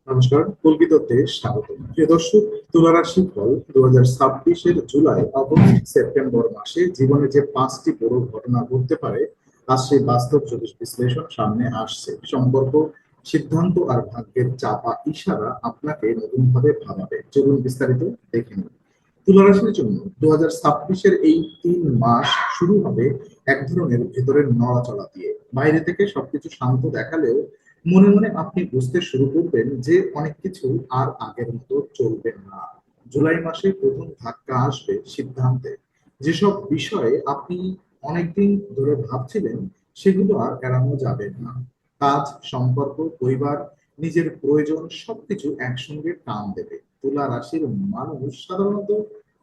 নমস্কার, কল্পিততে স্বাগত। প্রিয় দর্শক, তুলা রাশি ফল 2026-এর জুলাই, আগস্ট, সেপ্টেম্বর মাসে জীবনে যে 5টি বড় ঘটনা ঘটতে পারে, আজ সেই বাস্তব জ্যোতিষ বিশ্লেষণ সামনে আসছে। সম্পর্ক, সিদ্ধান্ত আর ভাগ্যের চাপা ইশারা আপনাকে নতুনভাবে ভাবাবে। চলুন বিস্তারিত দেখে নিন। তুলা রাশির জন্য 2026-এর এই 3 মাস শুরু হবে এক ধরনের ভেতরের নড়াচড়া দিয়ে। বাইরে থেকে সবকিছু শান্ত দেখালেও মনে মনে আপনি বুঝতে শুরু করবেন যে অনেক কিছু আর আগের মতো চলবে না। জুলাই মাসে প্রথম ধাক্কা আসবে সিদ্ধান্তে। যেসব বিষয়ে আপনি অনেকদিন ধরে ভাবছিলেন, সেগুলো আর এড়ানো যাবে না। কাজ, সম্পর্ক, পরিবার, নিজের প্রয়োজন সবকিছু একসঙ্গে টান দেবে। তুলা রাশির মানুষ সাধারণত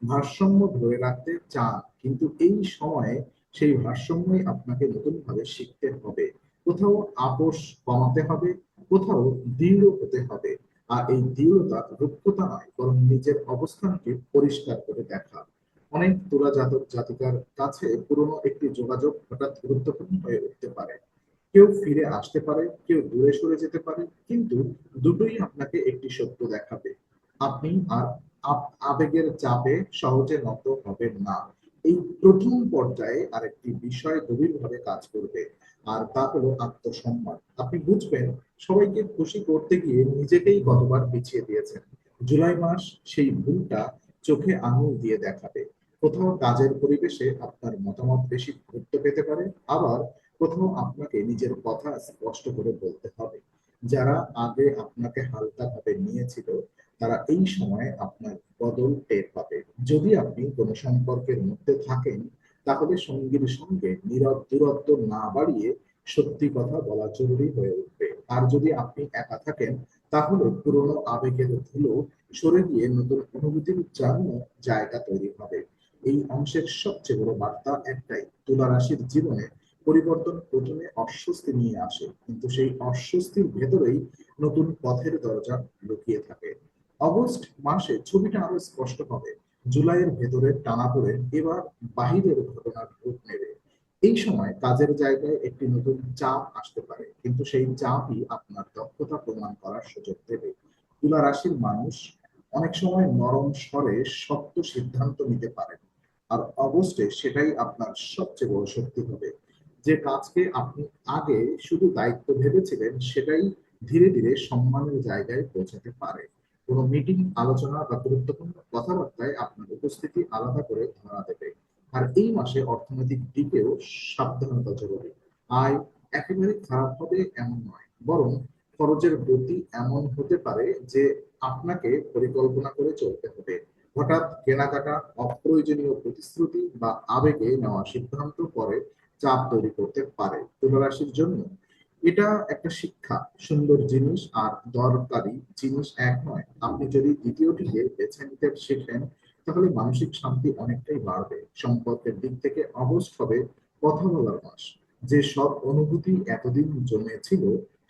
ভারসাম্য ধরে রাখতে চান, কিন্তু এই সময়ে সেই ভারসাম্যই আপনাকে নতুন ভাবে শিখতে হবে। কোথাও আপোষ কমাতে হবে, কোথাও দৃঢ় হতে হবে। আর এই দৃঢ়তা রুক্ষতা নয়, বরং নিজের অবস্থানকে পরিষ্কার করে দেখা। অনেক তুলা জাতক জাতিকার কাছে পুরনো একটি যোগাযোগ হঠাৎ গুরুত্বপূর্ণ হয়ে উঠতে পারে। কেউ ফিরে আসতে পারে, কেউ দূরে সরে যেতে পারে, কিন্তু দুটোই আপনাকে একটি সত্য দেখাবে: আপনি আর আবেগের চাপে সহজে নত হবেন না। এই প্রথম পর্যায়ে আরেকটি বিষয় গভীরভাবে কাজ করবে, আর তা হলো আত্মসম্মান। আপনি বুঝবেন সবাইকে খুশি করতে গিয়ে নিজেকেই কতবার পিছিয়ে দিয়েছেন। জুলাই মাস সেই ভুলটা চোখে আঙুল দিয়ে দেখাবে। কোথাও কাজের পরিবেশে আপনার মতামত বেশি গুরুত্ব পেতে পারে, আবার কোথাও আপনাকে নিজের কথা স্পষ্ট করে বলতে হবে। যারা আগে আপনাকে হালকা ভাবে নিয়েছিল, তারা এই সময়ে আপনার বদল টের পাবে। যদি আপনি কোনো সম্পর্কের মধ্যে থাকেন, তাহলে সঙ্গীর সঙ্গে নীরব দূরত্ব না বাড়িয়ে সত্যি কথা বলা জরুরি হয়ে উঠবে। আর যদি আপনি একা থাকেন, তাহলে পুরনো আবেগের ধুলো সরে গিয়ে নতুন অনুভূতির জন্য জায়গা তৈরি হবে। এই অংশের সবচেয়ে বড় বার্তা একটাই: তুলা রাশির জীবনে পরিবর্তন প্রথমে অস্বস্তি নিয়ে আসে, কিন্তু সেই অস্বস্তির ভেতরেই নতুন পথের দরজা লুকিয়ে থাকে। অগস্ট মাসে ছবিটা আরো স্পষ্ট হবে। জুলাইয়ের ভেতরের টানাপোড়েন এবার বাহিরের ঘটনার রূপ নেবে। এই সময় কাজের জায়গায় একটি নতুন চাপ আসতে পারে, কিন্তু সেই চাপই আপনার দক্ষতা প্রমাণ করার সুযোগ দেবে। তুলা রাশির মানুষ অনেক সময় নরম স্বরে শক্ত সিদ্ধান্ত নিতে পারেন, আর অগস্টে সেটাই আপনার সবচেয়ে বড় শক্তি হবে। যে কাজকে আপনি আগে শুধু দায়িত্ব ভেবেছিলেন, সেটাই ধীরে ধীরে সম্মানের জায়গায় পৌঁছাতে পারে। কোনো মিটিং, আলোচনা বা গুরুত্বপূর্ণ কথাবার্তায় আপনার উপস্থিতি আলাদা করে ধরা দেবে। আর এই মাসে অর্থনৈতিক দিকেও সাবধানতা জরুরি। আয় একেবারে খারাপ হবে এমন নয়, বরং খরচের গতি এমন হতে পারে যে আপনাকে পরিকল্পনা করে চলতে হবে। হঠাৎ কেনাকাটা, অপ্রয়োজনীয় প্রতিশ্রুতি বা আবেগে নেওয়া সিদ্ধান্ত পরে চাপ তৈরি করতে পারে। তুলা রাশির জন্য এটা একটা শিক্ষা। সুন্দর জিনিস আর দরকারি জিনিস এক নয়। আপনি যদি দ্বিতীয়টিকে বেছে নিতে শেখেন, তাহলে মানসিক শান্তি অনেকটাই বাড়বে। সম্পর্কের দিক থেকে অগস্ট হবে কথা বলার মাস। যে সব অনুভূতি এতদিন জমেছিল,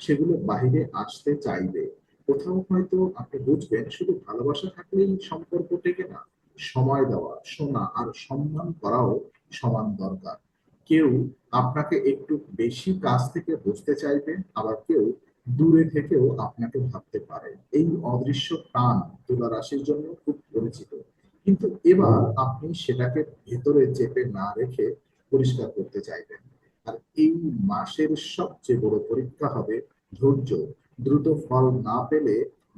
সেগুলো বাহিরে আসতে চাইবে। কোথাও হয়তো আপনি বুঝবেন শুধু ভালোবাসা থাকলেই সম্পর্ক টেকে না। সময় দেওয়া, শোনা আর সম্মান করাও সমান দরকার। কেউ আপনাকে একটু বেশি কাছ থেকে বুঝতে চাইবে, আবার কেউ দূরে থেকেও আপনাকে ভাবতে পারে। এই অদৃশ্য টান তুলা রাশির জন্য খুব পরিচিত, কিন্তু এবার আপনি সেটাকে ভেতরে চেপে না রেখে পরিষ্কার করতে চাইবেন। আর এই মাসের সবচেয়ে বড় পরীক্ষা হবে ধৈর্য। দ্রুত ফল না পেলে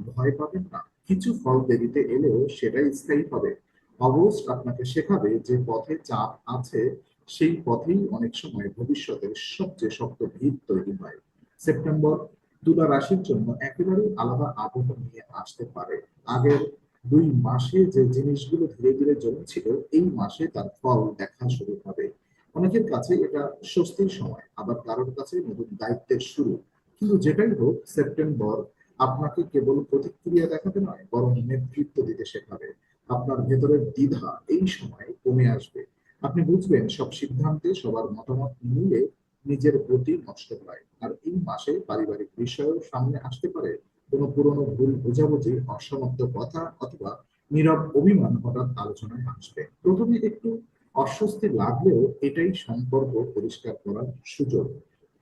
ভয় পাবেন না। কিছু ফল দেরিতে এলেও সেটাই স্থায়ী হবে। অগস্ট আপনাকে শেখাবে যে পথে চাপ আছে, সেই পথেই অনেক সময় ভবিষ্যতের সবচেয়ে শক্ত ভিত তৈরি হয়। সেপ্টেম্বর তুলা রাশির জন্য একেবারেই আলাদা আবহ নিয়ে আসতে পারে। আগের 2 মাসে যে জিনিসগুলো ধীরে ধীরে জমছিল, এই মাসে তার ফল দেখা শুরু হবে। অনেকের কাছে এটা স্বস্তির সময়, আবার কারোর কাছে নতুন দায়িত্বের শুরু। কিন্তু যেটাই হোক, সেপ্টেম্বর আপনাকে কেবল প্রতিক্রিয়া দেখাতে নয়, বরং নেতৃত্ব দিতে শেখাবে। আপনার ভেতরের দ্বিধা এই সময় কমে আসবে। আপনি বুঝবেন সব সিদ্ধান্তে সবার মতামত নিলে নিজের গতি নষ্ট হয়। আর এই মাসে পারিবারিক বিষয়ও সামনে আসতে পারে। কোনো পুরনো ভুল বোঝাবুঝি, অসমাপ্ত কথা অথবা নীরব অভিমান হঠাৎ আলোচনায় আসবে। প্রথমে একটু অস্বস্তি লাগলেও এটাই সম্পর্ক পরিষ্কার করার সুযোগ।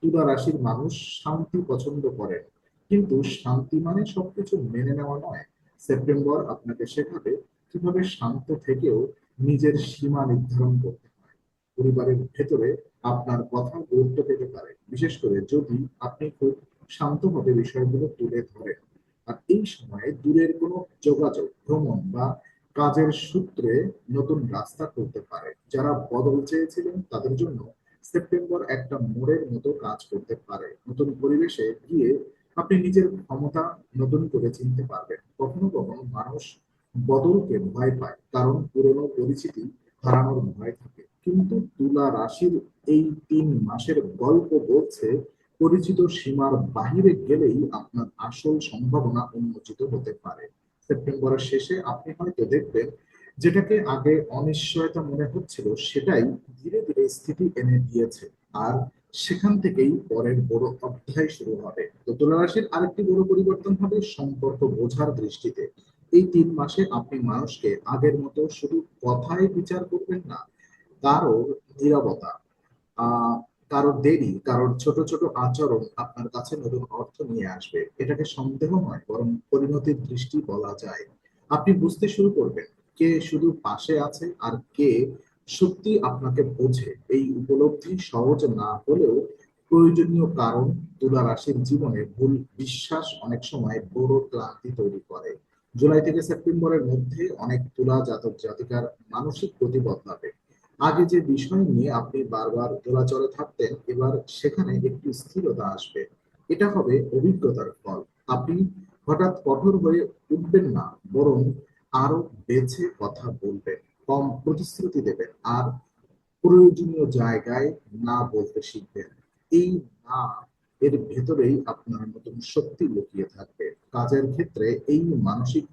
তুলা রাশির মানুষ শান্তি পছন্দ করেন, কিন্তু শান্তি মানে সবকিছু মেনে নেওয়া নয়। সেপ্টেম্বর আপনাকে শেখাবে কিভাবে শান্ত থেকেও নিজের সীমা নির্ধারণ করতে হয়। পরিবারের ভেতরে আপনার কথা গুরুত্ব পেতে পারে, বিশেষ করে যদি আপনি খুব শান্তভাবে বিষয়গুলো তুলে ধরেন। আর এই সময়ে দূরের কোনো যোগাযোগ, ভ্রমণ বা কাজের সূত্রে নতুন রাস্তা খুলতে পারে। যারা বদল চেয়েছিলেন তাদের জন্য সেপ্টেম্বর একটা মোড়ের মতো কাজ করতে পারে। নতুন পরিবেশে গিয়ে আপনি নিজের ক্ষমতা নতুন করে চিনতে পারবেন। কখনো কখনো মানুষ বদলকে ভয় পায়, কারণ পুরনো পরিচিতি হারানোর ভয় থাকে। কিন্তু তুলা রাশির এই 3 মাসের গল্প বলছে, পরিচিত সীমার বাহিরে গেলেই আপনার আসল সম্ভাবনা উন্মোচিত হতে পারে। সেপ্টেম্বরের শেষে আপনি হয়তো দেখবেন যেটাকে আগে অনিশ্চয়তা মনে হচ্ছিল, সেটাই ধীরে ধীরে স্থিতি এনে দিয়েছে। আর সেখান থেকেই পরের বড় অধ্যায় শুরু হবে। তো তুলা রাশির আরেকটি বড় পরিবর্তন হবে সম্পর্ক বোঝার দৃষ্টিতে। এই 3 মাসে আপনি মানুষকে আগের মতো শুধু কথায় বিচার করবেন না, কারোর নীরবতা, আহ কারোর দেরি, কারোর ছোট ছোট আচরণ আপনার কাছে নতুন অর্থ নিয়ে আসবে। এটাকে সন্দেহ নয়, বরং পরিণতির দৃষ্টি বলা যায়। আপনি বুঝতে শুরু করবেন কে শুধু পাশে আছে আর কে সত্যি আপনাকে বোঝে। এই উপলব্ধি সহজ না হলেও প্রয়োজনীয়, কারণ তুলা রাশির জীবনে ভুল বিশ্বাস অনেক সময় বড় ক্লান্তি তৈরি করে। জুলাই থেকে সেপ্টেম্বরের মধ্যে অনেক তুলা জাতক জাতিকার মানসিক গতি বদলাবে। আগে যে বিষয় নিয়ে আপনি বারবার দোলাচলে থাকতেন, এবার সেখানে একটু স্থিরতা আসবে। এটা হবে অভিজ্ঞতার ফল। আপনি হঠাৎ কঠোর হয়ে উঠবেন না, বরং আরো বেছে কথা বলবেন, কম প্রতিশ্রুতি দেবেন আর প্রয়োজনীয় জায়গায় না বলতে শিখবেন। এই না এর ভেতরেই আপনার নতুন শক্তি লুকিয়ে থাকবে। কাজের ক্ষেত্রে এই মানসিক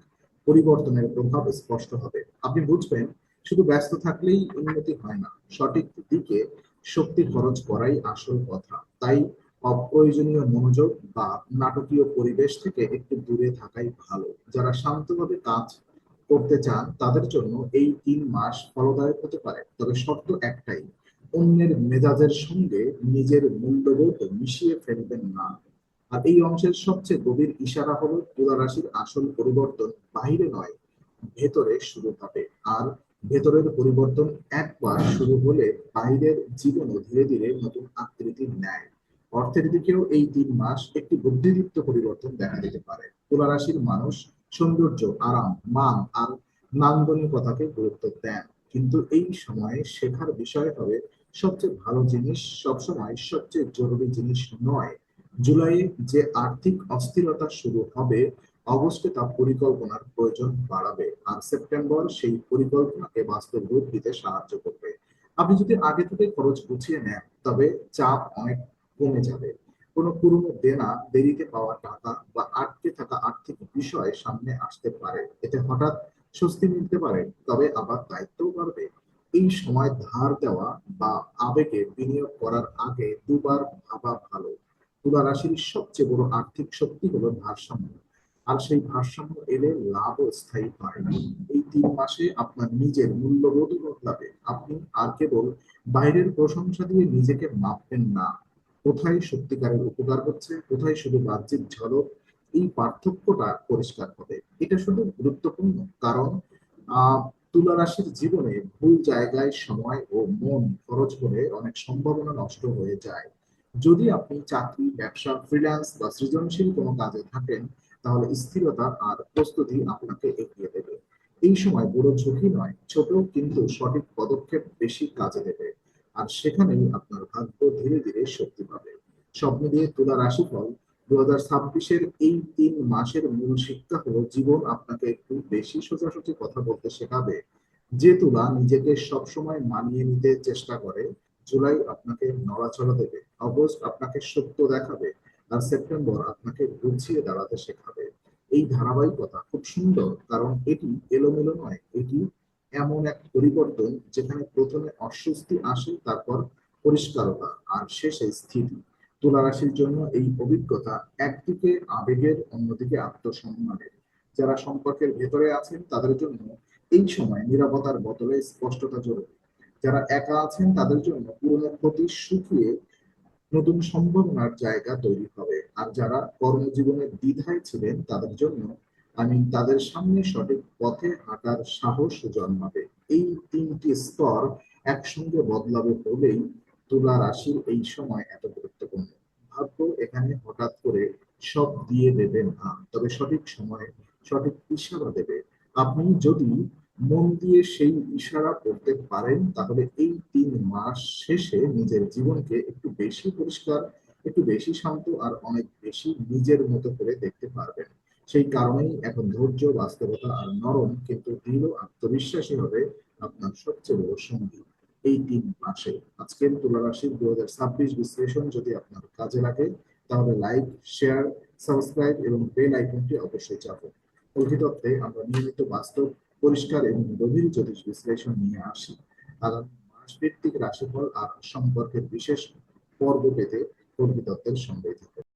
পরিবর্তনের প্রভাব স্পষ্ট হবে। আপনি বুঝবেন শুধু ব্যস্ত থাকলেই উন্নতি হয় না, সঠিক দিকে শক্তি খরচ করাই আসল কথা। তাই অপ্রয়োজনীয় মনোযোগ বা নাটকীয় পরিবেশ থেকে একটু দূরে থাকাই ভালো। যারা শান্তভাবে কাজ করতে চান তাদের জন্য এই 3 মাস ফলদায়ক হতে পারে, তবে শর্ত একটাই: অন্যের মেজাজের সঙ্গে নিজের মূল্যবোধ মিশিয়ে ফেলবেন না। আর এই অংশের সবচেয়ে গভীর ইশারা হলো তুলা রাশির আসল পরিবর্তন বাইরে নয়, ভেতরে শুরু হবে। আর ভেতরের পরিবর্তন একবার শুরু হলে বাইরের জীবনও ধীরে ধীরে নতুন আকৃতি নেয়। অর্থের দিকেও এই 3 মাস একটি বুদ্ধিদীপ্ত পরিবর্তন দেখা দিতে পারে। তুলা রাশির মানুষ সৌন্দর্য, আরাম, মান আর নান্দনিকতাকে গুরুত্ব দেন, কিন্তু এই সময়ে শেখার বিষয় হবে সবচেয়ে ভালো জিনিস সবসময় সবচেয়ে জরুরি জিনিস নয়। জুলাইয়ে যে আর্থিক অস্থিরতা শুরু হবে, অগস্টে তা পরিকল্পনার প্রয়োজন বাড়াবে, আর সেপ্টেম্বর সেই পরিকল্পনাকে বাস্তব রূপ দিতে সাহায্য করবে। আপনি যদি আগে থেকে খরচ গুছিয়ে নেন, তবে চাপ অনেক কমে যাবে। কোনো পুরনো দেনা, দেরিতে পাওয়া টাকা বা আটকে থাকা আর্থিক বিষয় সামনে আসতে পারে। এতে হঠাৎ স্বস্তি মিলতে পারে, তবে আবার দায়িত্বও বাড়বে। এই সময় ধার দেওয়া বা আবেগে বিনিয়োগ করার আগে দুবার ভাবা ভালো। তুলা রাশির সবচেয়ে বড় আর্থিক শক্তি হলো ভারসাম্য, আর সেই ভারসাম্য এলে লাভও স্থায়ী হয়। এই 3 মাসে আপনার নিজের মূল্যবোধ বদলাবে। আপনি আর কেবল বাইরের প্রশংসা দিয়ে নিজেকে মাপবেন না। কোথায় সত্যিকারের উপকার হচ্ছে, কোথায় শুধু বাহ্যিক ঝলক, এই পার্থক্যটা পরিষ্কার হবে। এটা শুধু গুরুত্বপূর্ণ কারণ তুলা রাশির জীবনে ভুল জায়গায় সময় ও মন খরচ করে অনেক সম্ভাবনা নষ্ট হয়ে যায়। যদি আপনি চাকরি, ব্যবসা, ফ্রিল্যান্স বা সৃজনশীল কোনো কাজে থাকেন, তাহলে স্থিরতা আর প্রস্তুতি আপনাকে এগিয়ে দেবে। এই সময় বড় ঝুঁকি নয়, ছোট কিন্তু সঠিক পদক্ষেপ বেশি কাজে দেবে। আর সেখানেই আপনার ভাগ্য ধীরে ধীরে শক্তি পাবে। সব মিলিয়ে তুলা রাশিফল 2026-এর এই 3 মাসের মূল শিক্ষা হলো, জীবন আপনাকে একটু বেশি সোজাসুজি কথা বলতে শেখাবে। যে তুলা নিজেকে সবসময় মানিয়ে নিতে চেষ্টা করে, জুলাই আপনাকে নড়াচড়া দেবে, অগস্ট আপনাকে সত্য দেখাবে, আর সেপ্টেম্বর আপনাকে গুছিয়ে দাঁড়াতে শেখাবে। এই ধারাবাহিকতা খুব সুন্দর, কারণ এটি এলোমেলো নয়, এটি এমন এক পরিবর্তন যেখানে প্রথমে অস্বস্তি আসে, তারপর পরিষ্কারতা, আর শেষে স্থিতি। তুলা রাশির জন্য এই অভিজ্ঞতা একদিকে আবেগের, অন্যদিকে আত্মসম্মানের। যারা সম্পর্কের ভেতরে আছেন তাদের জন্য এই সময় নীরবতার বদলে স্পষ্টতা জরুরি। যারা একা আছেন তাদের জন্য পুরনো ক্ষতি শুকিয়ে নতুন সম্ভাবনার জায়গা তৈরি হবে। আর যারা কর্মজীবনের দ্বিধায় ছিলেন তাদের জন্য তাদের সামনে সঠিক পথে হাঁটার সাহস জন্মাবে। এই তিনটি স্তর একসঙ্গে বদলাবে বলেই তুলা রাশির এই সময় এত গুরুত্বপূর্ণ। ভাগ্য এখানে হঠাৎ করে সব দিয়ে দেবে না, তবে সঠিক সময়ে সঠিক ইশারা দেবে। আপনি যদি মন দিয়ে সেই ইশারা করতে পারেন, তাহলে এই 3 মাস শেষে নিজের জীবনকে একটু বেশি পরিষ্কার, একটু বেশি শান্ত আর অনেক বেশি নিজের মতো করে দেখতে পারবেন। সেই কারণেই এখন ধৈর্য, বাস্তবতা আর নরম কিন্তু দৃঢ় আত্মবিশ্বাসী হবে আপনার সবচেয়ে বড় সঙ্গী এই 3 মাসে। আজকের তুলা রাশির 2026 বিশ্লেষণ যদি আপনার কাজে লাগে, তাহলে লাইক, শেয়ার, সাবস্ক্রাইব এবং বেল আইকনটি অবশ্যই চাপুন। অধিদপ্তে আমরা নিয়মিত বাস্তব, পরিষ্কার এবং গভীর জ্যোতিষ বিশ্লেষণ নিয়ে আসি। আগামী মাস ভিত্তিক রাশিফল আর সম্পর্কের বিশেষ পর্ব পেতে অধিদপ্তের সঙ্গেই থাকুন।